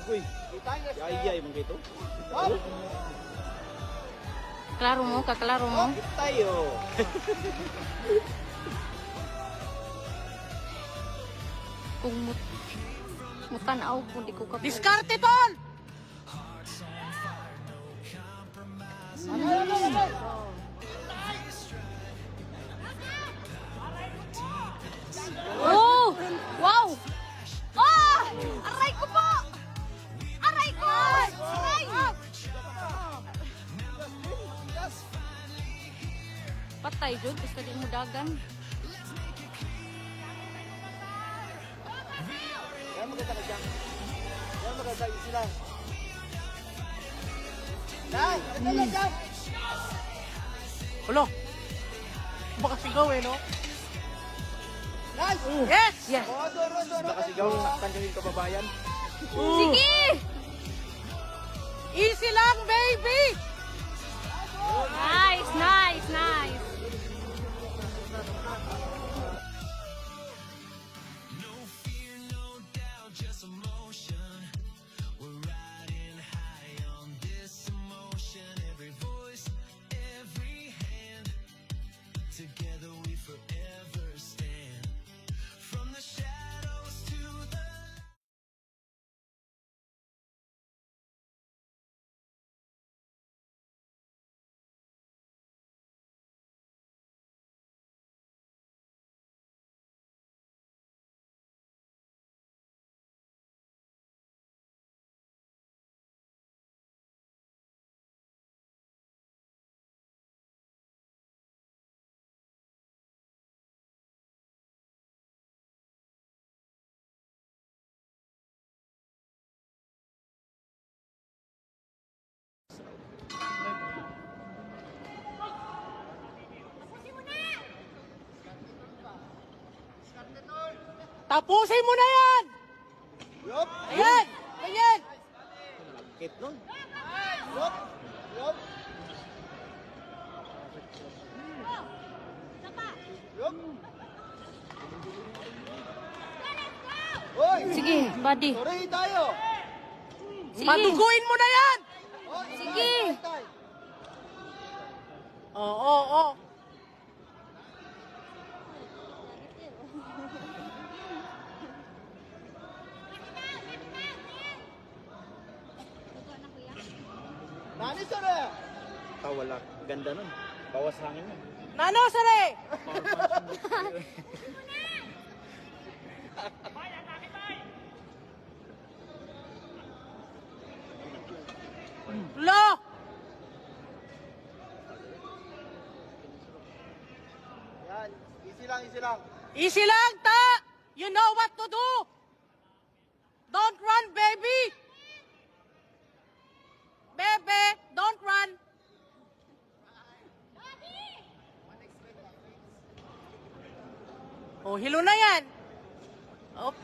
Uy, yayay mong ito. Klaro mo, kaklaro mo. Tayo. Kung mutanaw kung di ko ka... Diskarte, tol! Oh! Wow! Oh! Aray ko po! Aray ko! Aray! Patay, Jud. Gusto din mo dagan. Yan maganda ka dyan. Yan maganda sila. Dai, maganda ka dyan. Ulo! Baka sigaw eh, no? Nice! Yes! Yes! Baka sigaw, saktan kami kababayan. Sige! Easy lang, baby! Nice, nice, nice. Tapusin mo na yan! Yup! Ayan! Ayan! Kit nun. Yup! Yup! Yup! Hoy! Sige, buddy. Sorry tayo! Sige. Paduguin mo na yan! Sige. Oo, oo. Nani sorry! Wala. Ganda nun. Bawas hangin nun. Nano, sare! Lo! Yan. Easy lang, easy lang. Easy lang, ta! You know what to do! Don't run, baby! Bebe, don't run! Oh, hilo na yan! Oh,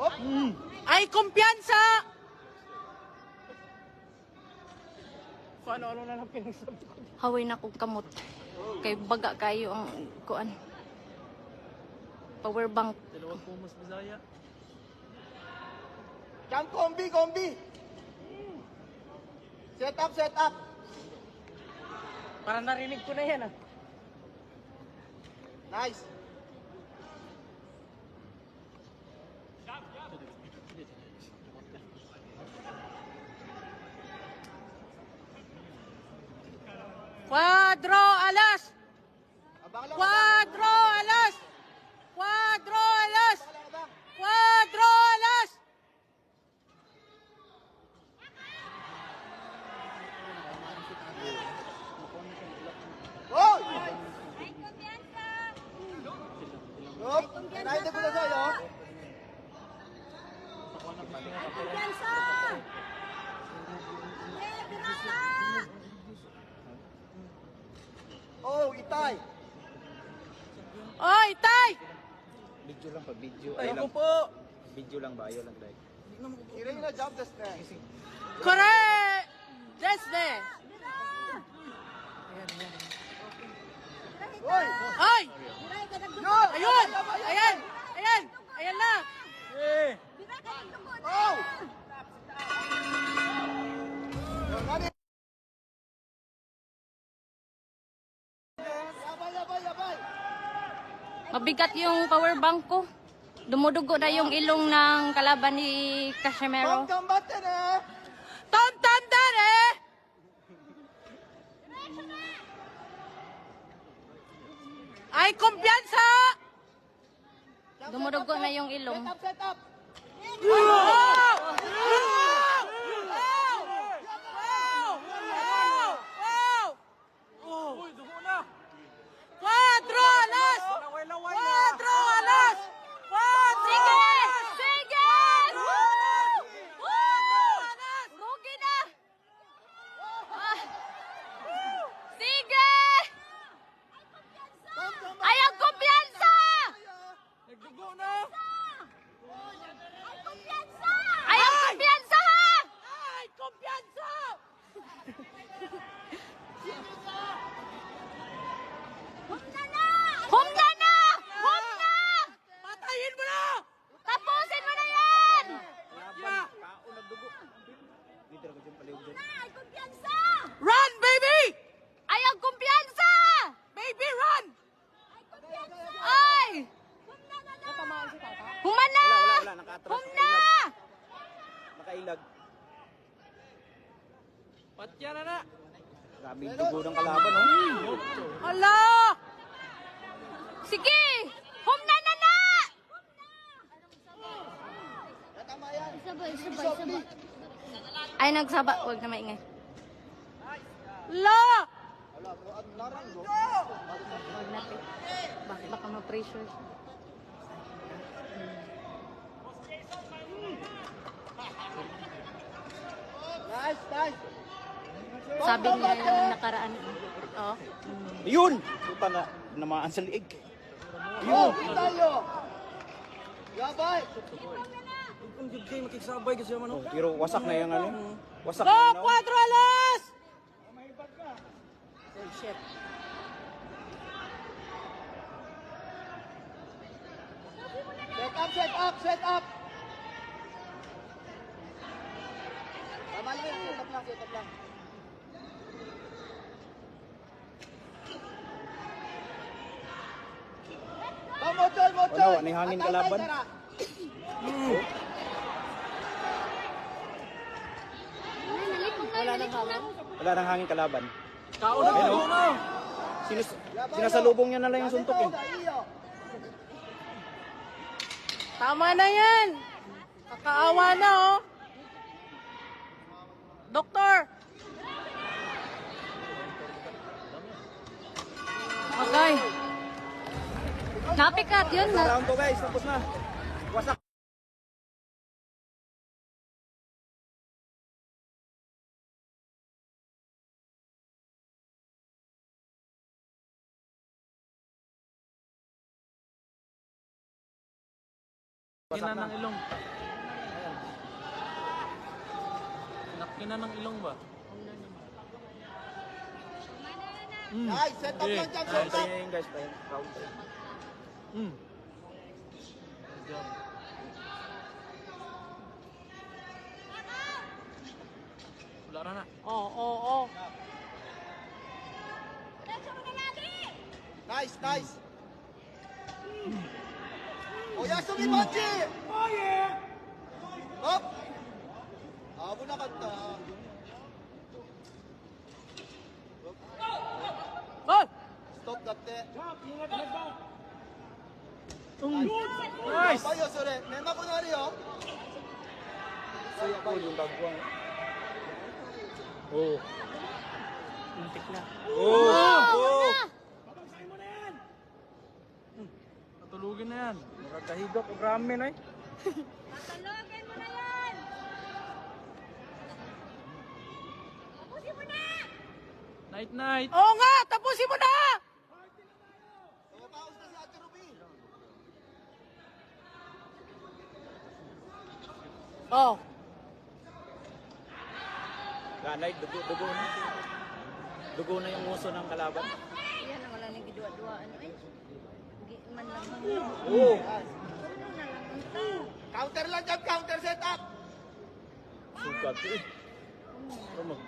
Yup! ay, kumpiyansa! Kung ano-ano na lang pinagsabi ko. Haway na kong kamot. Kay baga kayo ang kuan. Power bank. Dalawang pumas Bisaya. Jump combi, combi! Set up, set up! Parang narinig ko na yan, ah. Nice! Cuadro alas! Abang lang! Cuadro alas! Cuadro alas! Abang! Cuadro alas! Hoy! Yup! Nainda ko na sa'yo. Oh, itay! Oy, tay! Video lang pag video. Ayaw ko po. Video lang ba? Ayaw lang like. Kiring na jump test na. Correct! Desde! Hoy! Ay! Yun! Ayun! Ayan! Ayan! Ayan na! mabigat yung power bank ko. Dumudugo na yung ilong ng kalaban ni Casimero. Tom Tandare! Ay, kumpiyansa! Dumudugo na yung ilong. Set up! Wow! Wow! Wow! Wow! Cuatro alas! Cuatro alas! Sige! Sige! Rugi na! Ah. Sige! Ay, ang kumpiyansa! Nagdugo na! Ay, ang kumpiyansa ha! Ay, kumpiyansa! Humna na! Humna! Patayin mo na! Tapusin mo na yan! Yeah. Kaon nagdugo. Dito ako dyan paliw dyan. Run, baby! Ay, ang kumpiyansa! Baby, run! Ay! Humana! Wala. Naka-atras. Humna! Nakailag. Patya na na! Grabe yung dugo ng kalaban, oh. Hala! Sige! Humna na na! Ay, nagsaba. Huwag na maingay. La! Huwag natin. Baka ma-pressure siya. Nice. Sabi niya yung nakaraan. Oh. Yun! Puta na, namaan sa liig. Yo, tayo. Gabay. Kung good kayo makiksabay kasi naman. Oh, pero wasak na yung ano. Wasak Go, na yung cuatro alas! Oh, shit. Set up. Tama lang, set up lang. Motol. Ano, ni hangin kalaban. Wala nang hangin kalaban. Kaon na, Ayun, oh. kaon na! Sinasalubong niya na lang yung suntok eh. Tama na yan! Kakaawa na, oh! Doktor! Okay. Napikat yun. Round 2 guys, tapos na. Wasak. Nakina ng ilong. Nakina ng ilong ba? Nice, set up lang dyan, set Counter up. niya yun guys. Counter. Wala na na. Oo. Nice. Oyasumi Banji! Up! Abo na kanta. Oh! Stop datte. Nice! Bayo, sore. Memba ko na rin, oh. Oh, yung bagwang. Oh. Muntik na. Oh! Natulugin na yan. Nakakahigop o ramen ay. Night. Oo nga! Tapusin mo na! Paus na si Ate Ruby. Oh. Ganay, dugo na. Dugo na yung uso ng kalaban. Yan ang wala nang gidua-duaan. Ay, man lang. Oh! Counter lang dyan, counter set up. Sugat eh. Ano mag...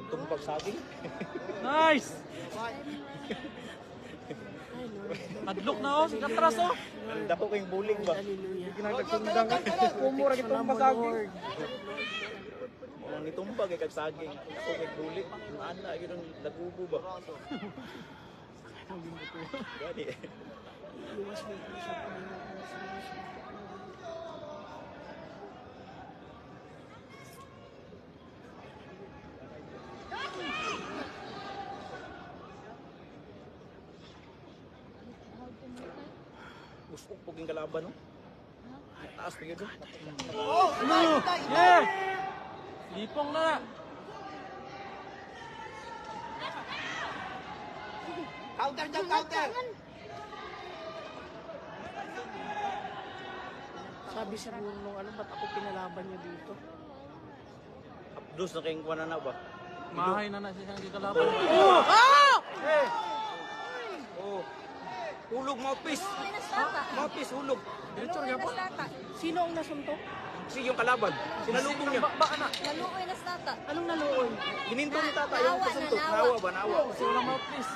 Itong pagsaging. Nice! Adlok na oh, katras oh. Ang dako kayong bulig ba? Ginagagsundan ka. Kumura kitong masaging. Ang itumba kay kag saging. Ako kay bulig. Ana gyud nagubo ba? Gani. Usok po yung kalaban, no? Taas pa yun, no? Yeah! Lipong na! Counter dyan, counter! Sabi sa nung ano, ba't ako pinalaban niya dito? Abdos na kayong kuwanan na ba? Mahay na siya siyang kikalaban. Oh! Oh. Hulog, mouthpiece! Mouthpiece, hulog! Diretso rin po. Sino ang nasuntok? Sige yung kalaban. Sinalubong niya. Baka na. Naluoy na sa tata. Anong naluoy? Gininto ni tata yung kasuntok. Nawa ba? Nawa. Kasi walang mouthpiece.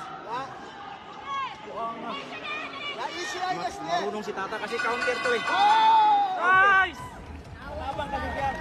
Easy, ayos niya! Marunong si tata kasi counter to eh. Nice! Abang kasi yan.